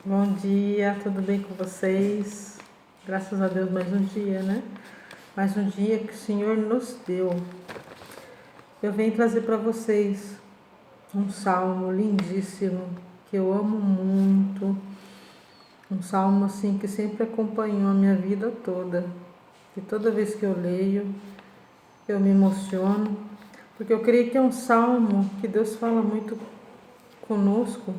Bom dia, tudo bem com vocês? Graças a Deus, mais um dia, né? Mais um dia que o Senhor nos deu. Eu venho trazer para vocês um salmo lindíssimo que eu amo muito. Um salmo assim que sempre acompanhou a minha vida toda. E toda vez que eu leio, eu me emociono, porque eu creio que é um salmo que Deus fala muito conosco.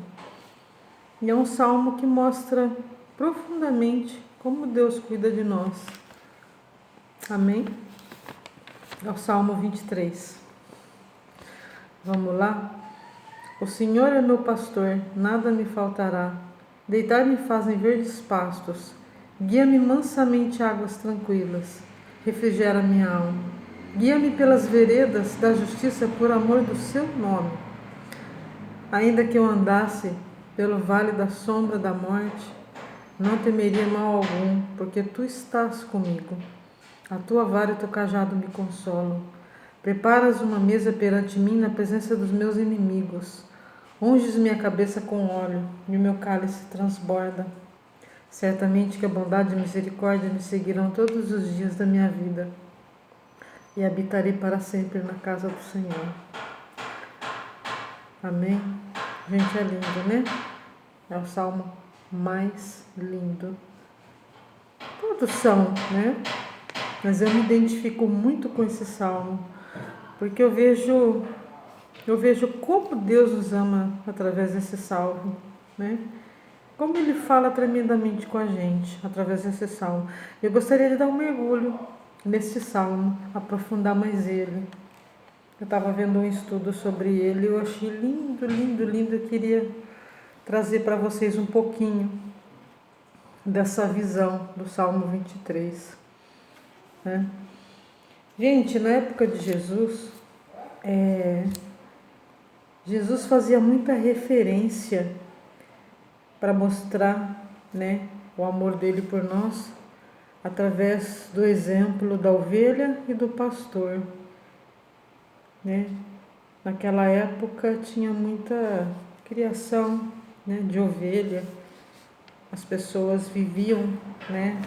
E é um salmo que mostra profundamente como Deus cuida de nós. Amém? É o Salmo 23. Vamos lá? O Senhor é meu pastor, nada me faltará. Deitar-me faz em verdes pastos. Guia-me mansamente a águas tranquilas. Refrigera minha alma. Guia-me pelas veredas da justiça por amor do seu nome. Ainda que eu andasse pelo vale da sombra da morte, não temeria mal algum, porque tu estás comigo. A tua vara e o teu cajado me consolam. Preparas uma mesa perante mim na presença dos meus inimigos. Unges minha cabeça com óleo e o meu cálice transborda. Certamente que a bondade e a misericórdia me seguirão todos os dias da minha vida e habitarei para sempre na casa do Senhor. Amém? Gente, é lindo, né? É o salmo mais lindo. Todos são, né? Mas eu me identifico muito com esse salmo, porque eu vejo como Deus nos ama através desse salmo, né? Como Ele fala tremendamente com a gente através desse salmo. Eu gostaria de dar um mergulho nesse salmo, aprofundar mais ele. Eu estava vendo um estudo sobre ele, eu achei lindo, lindo, lindo. Eu queria trazer para vocês um pouquinho dessa visão do Salmo 23, né? Gente, na época de Jesus, Jesus fazia muita referência para mostrar, né, o amor dele por nós através do exemplo da ovelha e do pastor, né? Naquela época tinha muita criação, né, de ovelha. As pessoas viviam, né,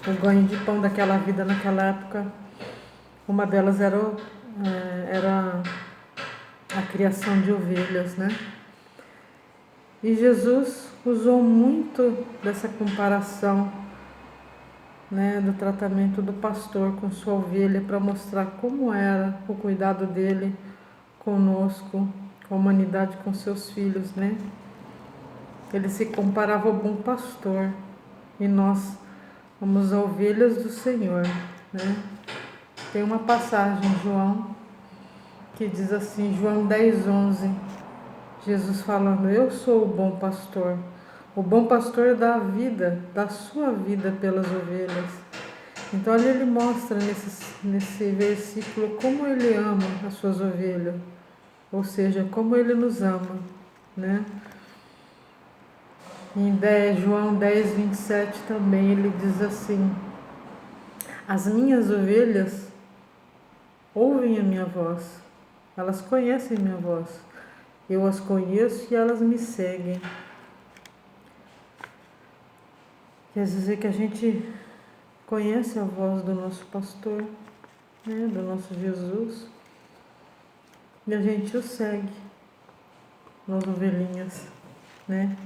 o ganho de pão daquela vida naquela época. Uma delas era a criação de ovelhas, né? E Jesus usou muito dessa comparação, né, do tratamento do pastor com sua ovelha para mostrar como era o cuidado dele conosco, com a humanidade, com seus filhos, né? Ele se comparava ao bom pastor e nós somos as ovelhas do Senhor, né? Tem uma passagem em João que diz assim, João 10:11, Jesus falando: eu sou o bom pastor. O bom pastor dá a vida, dá a sua vida pelas ovelhas. Então ali ele mostra nesse versículo como ele ama as suas ovelhas, ou seja, como ele nos ama, né? Em João 10:27 também ele diz assim: as minhas ovelhas ouvem a minha voz, elas conhecem minha voz, eu as conheço e elas me seguem. Quer dizer que a gente conhece a voz do nosso pastor, né, do nosso Jesus, e a gente o segue, nós ovelhinhas, né?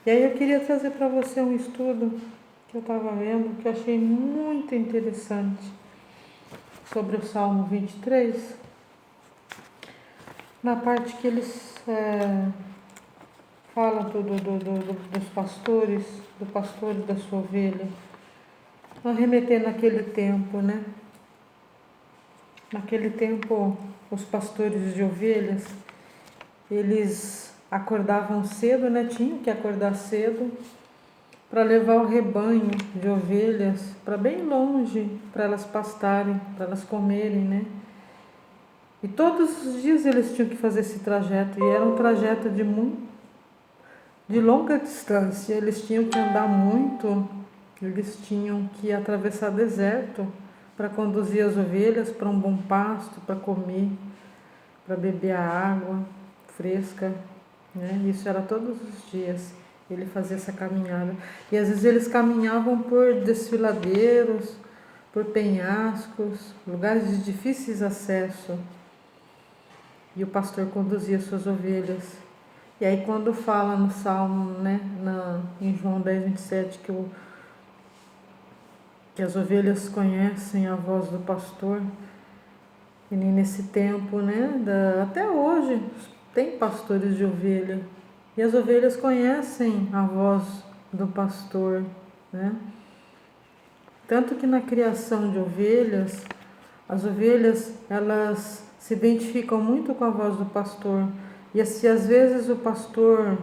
E aí eu queria trazer para você um estudo que eu estava vendo, que eu achei muito interessante, sobre o Salmo 23, na parte que eles falam dos pastores, do pastor e da sua ovelha, a remeter naquele tempo, né? Naquele tempo, os pastores de ovelhas, eles acordavam cedo, né? Tinham que acordar cedo para levar o rebanho de ovelhas para bem longe, para elas pastarem, para elas comerem, né? E todos os dias eles tinham que fazer esse trajeto, e era um trajeto de longa distância. Eles tinham que andar muito, eles tinham que atravessar deserto para conduzir as ovelhas para um bom pasto, para comer, para beber a água fresca, né? Isso era todos os dias. ele fazia essa caminhada. E às vezes eles caminhavam por desfiladeiros, por penhascos, lugares de difíceis acesso. E o pastor conduzia suas ovelhas. E aí quando fala no Salmo, né, em João 10:27, que as ovelhas conhecem a voz do pastor, e nesse tempo, né, até hoje, tem pastores de ovelha. E as ovelhas conhecem a voz do pastor, né? Tanto que na criação de ovelhas, as ovelhas, elas se identificam muito com a voz do pastor. E se às vezes o pastor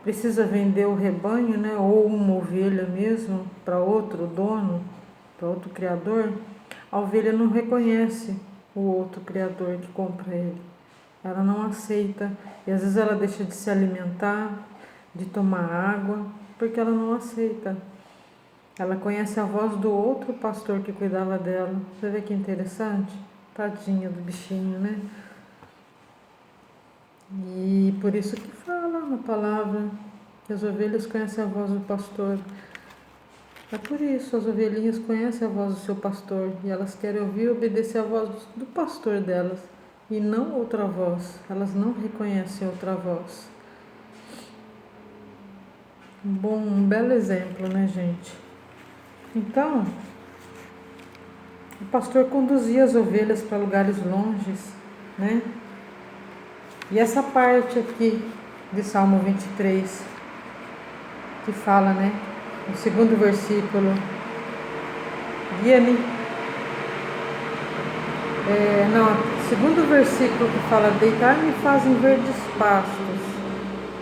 precisa vender o rebanho, né, ou uma ovelha mesmo, para outro dono, para outro criador, a ovelha não reconhece o outro criador que compra ele. Ela não aceita. E às vezes ela deixa de se alimentar, de tomar água, porque ela não aceita. Ela conhece a voz do outro pastor que cuidava dela. Você vê que interessante? Tadinha do bichinho, né? E por isso que fala na palavra que as ovelhas conhecem a voz do pastor. É por isso, as ovelhinhas conhecem a voz do seu pastor e elas querem ouvir e obedecer a voz do pastor delas e não outra voz. Elas não reconhecem outra voz. Um belo exemplo, né, gente? Então, o pastor conduzia as ovelhas para lugares longes, né? E essa parte aqui de Salmo 23, que fala, né, no segundo versículo, guia-me, segundo versículo que fala, deitar-me fazem verdes pastos,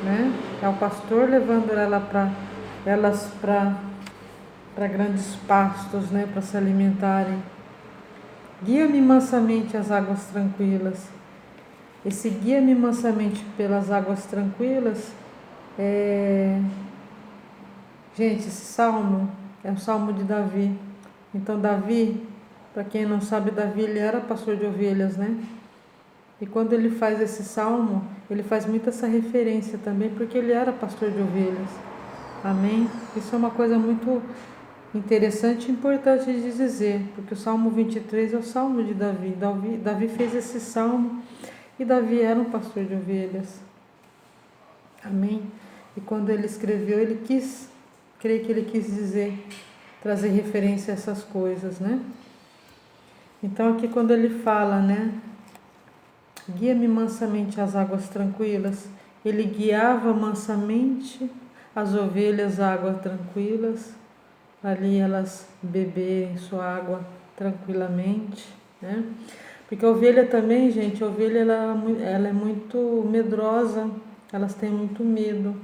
né? É o pastor levando elas para grandes pastos, né, para se alimentarem. Guia-me mansamente às águas tranquilas. Esse guia-me mansamente pelas águas tranquilas, gente, esse salmo é o salmo de Davi. Então Davi, para quem não sabe, Davi ele era pastor de ovelhas, né? E quando ele faz esse salmo, ele faz muito essa referência também, porque ele era pastor de ovelhas. Amém? Isso é uma coisa muito interessante e importante de dizer, porque o Salmo 23 é o salmo de Davi. Davi fez esse salmo e Davi era um pastor de ovelhas. Amém? E quando ele escreveu, creio que ele quis dizer, trazer referência a essas coisas, né? Então aqui quando ele fala, né, guia-me mansamente às águas tranquilas, ele guiava mansamente as ovelhas a águas tranquilas, ali elas beberem sua água tranquilamente, né? Porque a ovelha também, gente, a ovelha ela é muito medrosa, elas têm muito medo.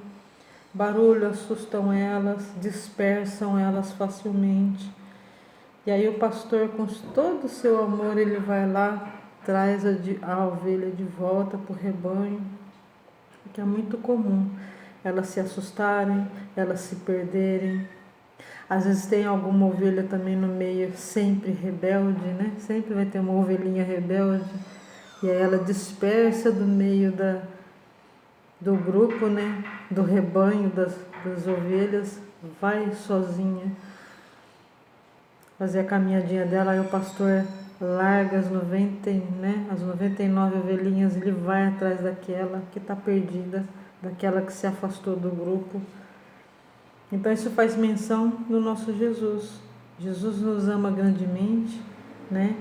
Barulho assustam elas, dispersam elas facilmente. E aí o pastor, com todo o seu amor, ele vai lá, traz a ovelha de volta para o rebanho, porque é muito comum elas se assustarem, elas se perderem. Às vezes tem alguma ovelha também no meio sempre rebelde, né? Sempre vai ter uma ovelhinha rebelde. E aí ela dispersa do meio do grupo, né? Do rebanho das ovelhas, vai sozinha fazer a caminhadinha dela. Aí o pastor larga as 99 ovelhinhas, ele vai atrás daquela que está perdida, daquela que se afastou do grupo. Então isso faz menção do nosso Jesus. Jesus nos ama grandemente, né?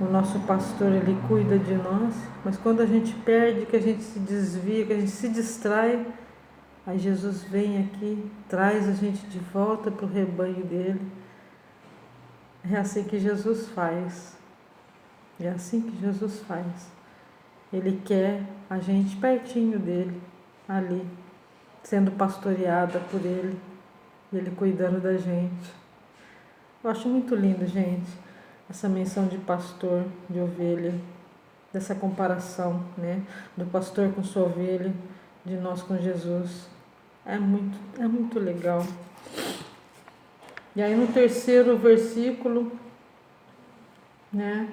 O nosso pastor, ele cuida de nós, mas quando a gente perde, que a gente se desvia, que a gente se distrai, aí Jesus vem aqui, traz a gente de volta para o rebanho dele. É assim que Jesus faz. É assim que Jesus faz. Ele quer a gente pertinho dele, ali, sendo pastoreada por ele. Ele cuidando da gente. Eu acho muito lindo, gente, essa menção de pastor, de ovelha, dessa comparação, né, do pastor com sua ovelha, de nós com Jesus. É muito legal. E aí no terceiro versículo, né,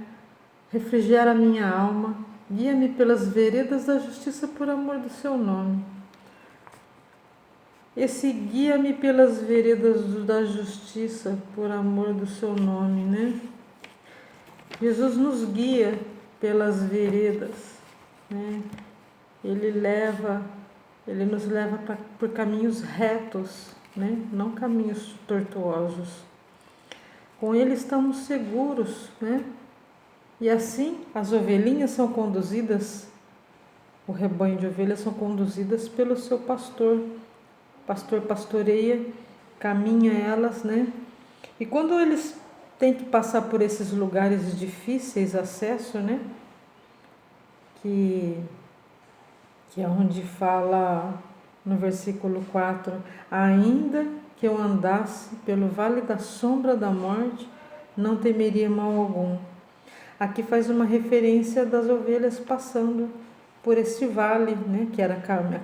refrigera a minha alma, guia-me pelas veredas da justiça por amor do seu nome. esse guia-me pelas veredas da justiça, por amor do seu nome, né? Jesus nos guia pelas veredas, né? Ele nos leva por caminhos retos, né? Não caminhos tortuosos. Com ele estamos seguros, né? E assim as ovelhinhas são conduzidas, o rebanho de ovelhas são conduzidas pelo seu pastor. O pastor pastoreia, caminha elas, né? E quando eles têm que passar por esses lugares de difíceis acesso, né? Que é onde fala no versículo 4, ainda que eu andasse pelo vale da sombra da morte, não temeria mal algum. Aqui faz uma referência das ovelhas passando por esse vale, né, que era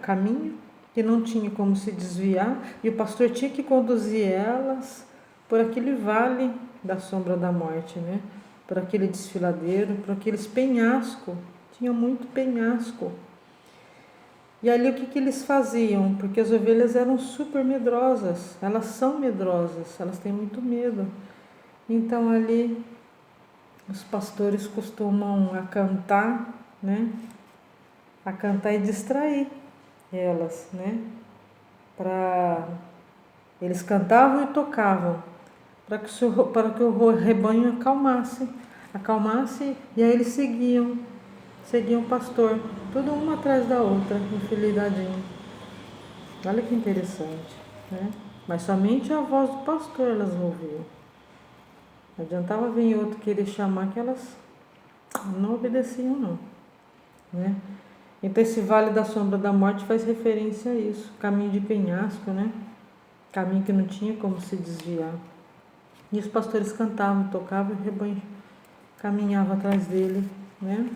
caminho, que não tinha como se desviar, e o pastor tinha que conduzir elas por aquele vale da sombra da morte, né, por aquele desfiladeiro, por aqueles penhascos, tinha muito penhasco. E ali o que eles faziam? Porque as ovelhas eram super medrosas, elas são medrosas, elas têm muito medo. Então ali os pastores costumam acantar, né? Acantar e distrair elas, né? Eles cantavam e tocavam para que o rebanho acalmasse, e aí eles seguiam o pastor, tudo uma atrás da outra, enfileiradinho. Olha que interessante, né? Mas somente a voz do pastor elas ouviam. Não adiantava vir outro querer chamar, que elas não obedeciam não, né? Então esse vale da sombra da morte faz referência a isso, caminho de penhasco, né? Caminho que não tinha como se desviar. E os pastores cantavam, tocavam, e o rebanho caminhava atrás dele, né?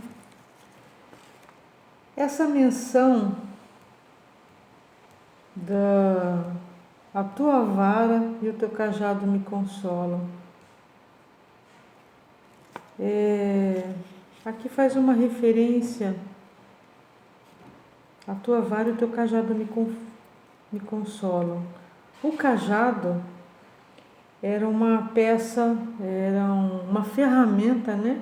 Essa menção a tua vara e o teu cajado me consolam. Aqui faz uma referência, a tua vara e o teu cajado me consolam. O cajado era uma peça, era uma ferramenta, né,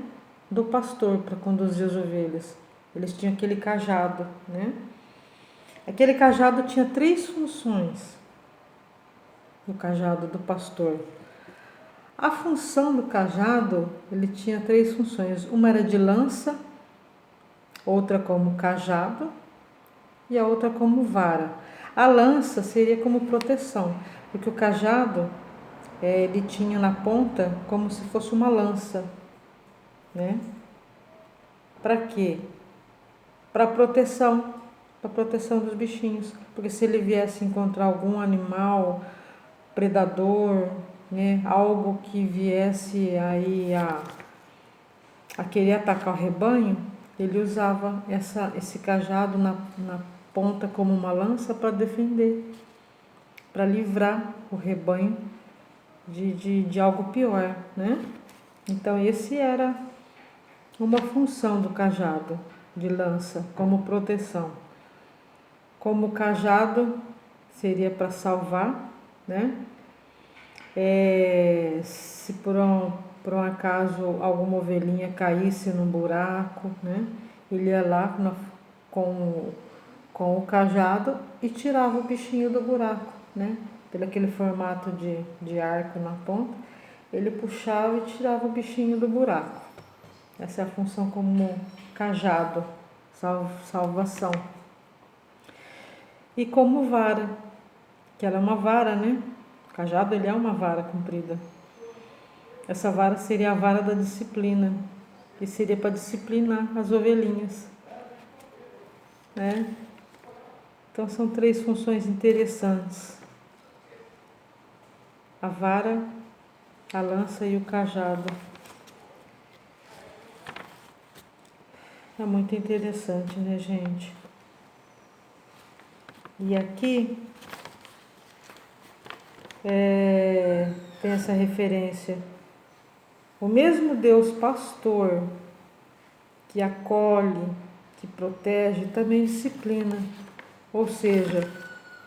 do pastor para conduzir as ovelhas. Eles tinham aquele cajado, né? Aquele cajado tinha 3 funções, o cajado do pastor. A função do cajado, ele tinha 3 funções. Uma era de lança, outra como cajado e a outra como vara. A lança seria como proteção, porque o cajado, ele tinha na ponta como se fosse uma lança, né? Para quê? Para proteção dos bichinhos, porque se ele viesse encontrar algum animal predador, né, algo que viesse aí a querer atacar o rebanho, ele usava esse cajado na ponta como uma lança para defender, para livrar o rebanho de algo pior, né? Então esse era uma função do cajado de lança, como proteção. Como cajado seria para salvar, né? Se por um acaso alguma ovelhinha caísse num buraco, né? Ele ia lá com o cajado e tirava o bichinho do buraco, né? Pelo aquele formato de arco na ponta, ele puxava e tirava o bichinho do buraco. Essa é a função como cajado, salvação. E como vara, que ela é uma vara, né? O cajado, ele é uma vara comprida. Essa vara seria a vara da disciplina, que seria para disciplinar as ovelhinhas, né? Então são 3 funções interessantes: a vara, a lança e o cajado. É muito interessante, né, gente? E aqui tem essa referência. O mesmo Deus pastor que acolhe, que protege, também disciplina. Ou seja,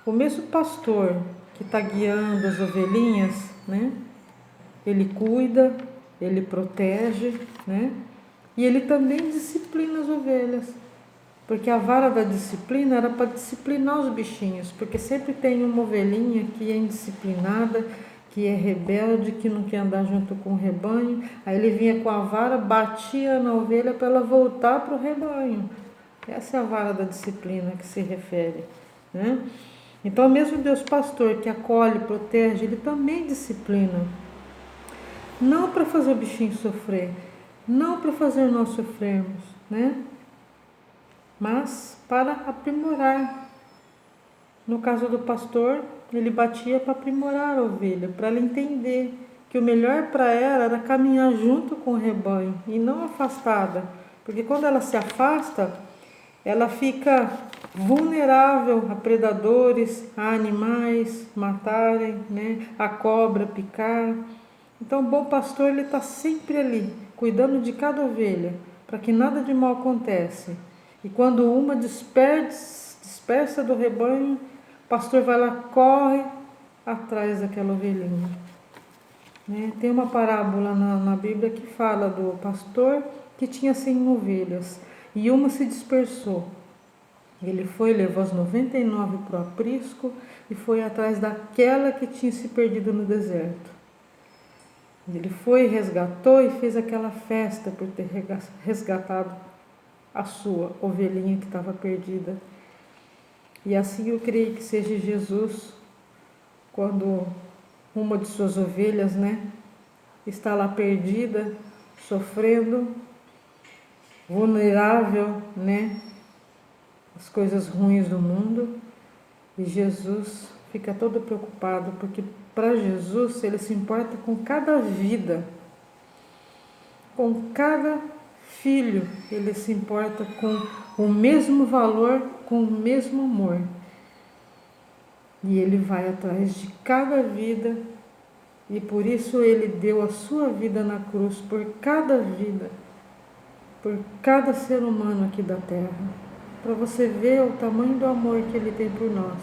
O mesmo pastor que está guiando as ovelhinhas, né? Ele cuida, ele protege, né? E ele também disciplina as ovelhas. Porque a vara da disciplina era para disciplinar os bichinhos, porque sempre tem uma ovelhinha que é indisciplinada, que é rebelde, que não quer andar junto com o rebanho. Aí ele vinha com a vara, batia na ovelha para ela voltar para o rebanho. Essa é a vara da disciplina que se refere, né? Então, mesmo Deus pastor que acolhe, protege, ele também disciplina. Não para fazer o bichinho sofrer, não para fazer nós sofrermos, né? Mas para aprimorar. No caso do pastor, ele batia para aprimorar a ovelha, para ela entender que o melhor para ela era caminhar junto com o rebanho e não afastada, porque quando ela se afasta, ela fica vulnerável a predadores, a animais matarem, né? A cobra picar. Então, o bom pastor ele está sempre ali, cuidando de cada ovelha, para que nada de mal aconteça. E quando uma dispersa do rebanho, o pastor vai lá, corre atrás daquela ovelhinha. Né? Tem uma parábola na Bíblia que fala do pastor que tinha 100 ovelhas e uma se dispersou. Ele foi, levou as 99 para o aprisco e foi atrás daquela que tinha se perdido no deserto. Ele foi, resgatou e fez aquela festa por ter resgatado a sua ovelhinha que estava perdida. E assim eu creio que seja Jesus, quando uma de suas ovelhas, né, está lá perdida, sofrendo, vulnerável, né, às coisas ruins do mundo, e Jesus fica todo preocupado, porque para Jesus ele se importa com cada vida, com cada filho, ele se importa com o mesmo valor, com o mesmo amor. E ele vai atrás de cada vida, e por isso ele deu a sua vida na cruz por cada vida, por cada ser humano aqui da terra, para você ver o tamanho do amor que ele tem por nós.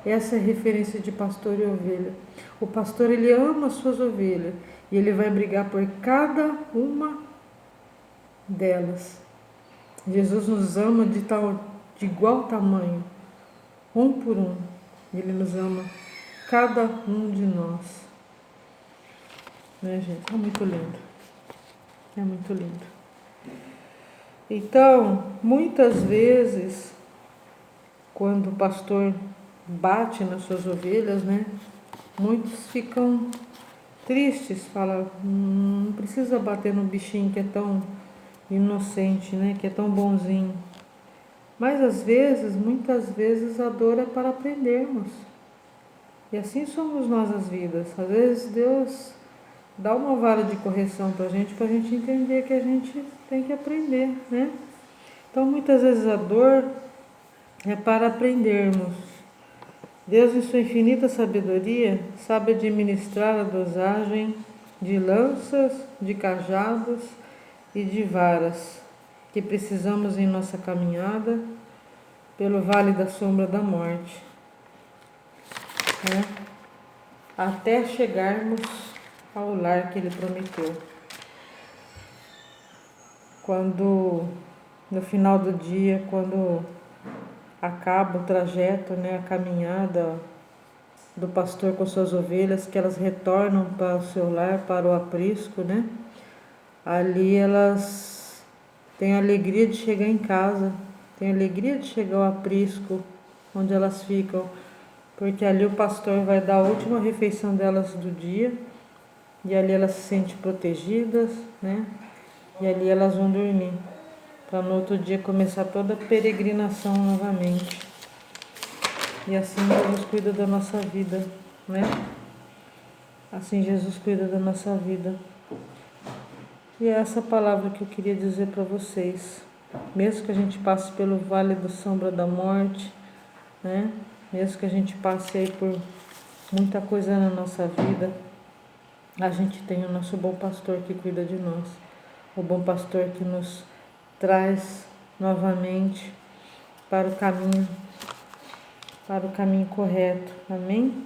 Essa é a referência de pastor e ovelha. O pastor ele ama as suas ovelhas e ele vai brigar por cada uma delas. Jesus nos ama de igual tamanho, um por um. Ele nos ama, cada um de nós. Né, gente? É muito lindo. É muito lindo. Então, muitas vezes, quando o pastor bate nas suas ovelhas, né? Muitos ficam tristes, falam, não precisa bater no bichinho que é tão inocente, né? Que é tão bonzinho. Mas às vezes, muitas vezes, a dor é para aprendermos. E assim somos nós as vidas. Às vezes Deus dá uma vara de correção para a gente entender que a gente tem que aprender, né? Então muitas vezes a dor é para aprendermos. Deus, em sua infinita sabedoria, sabe administrar a dosagem de lanças, de cajados e de varas que precisamos em nossa caminhada pelo vale da sombra da morte, né? Até chegarmos ao lar que ele prometeu. Quando, no final do dia, quando acaba o trajeto, né, a caminhada do pastor com suas ovelhas, que elas retornam para o seu lar, para o aprisco, né? Ali elas têm a alegria de chegar em casa, têm a alegria de chegar ao aprisco, onde elas ficam, porque ali o pastor vai dar a última refeição delas do dia, e ali elas se sentem protegidas, né? E ali elas vão dormir, para no outro dia começar toda a peregrinação novamente. E assim Jesus cuida da nossa vida, né? Assim Jesus cuida da nossa vida. E é essa palavra que eu queria dizer para vocês. Mesmo que a gente passe pelo vale da sombra da morte, né? Mesmo que a gente passe aí por muita coisa na nossa vida, a gente tem o nosso bom pastor que cuida de nós. O bom pastor que nos traz novamente para o caminho para o caminho correto. Amém?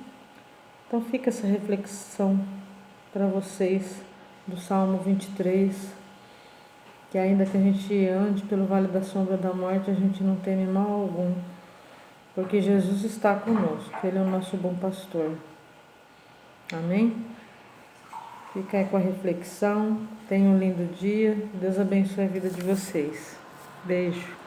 Então fica essa reflexão para vocês do Salmo 23, que ainda que a gente ande pelo vale da sombra da morte, a gente não teme mal algum, porque Jesus está conosco, Ele é o nosso bom pastor. Amém? Fica aí com a reflexão, tenham um lindo dia, Deus abençoe a vida de vocês. Beijo.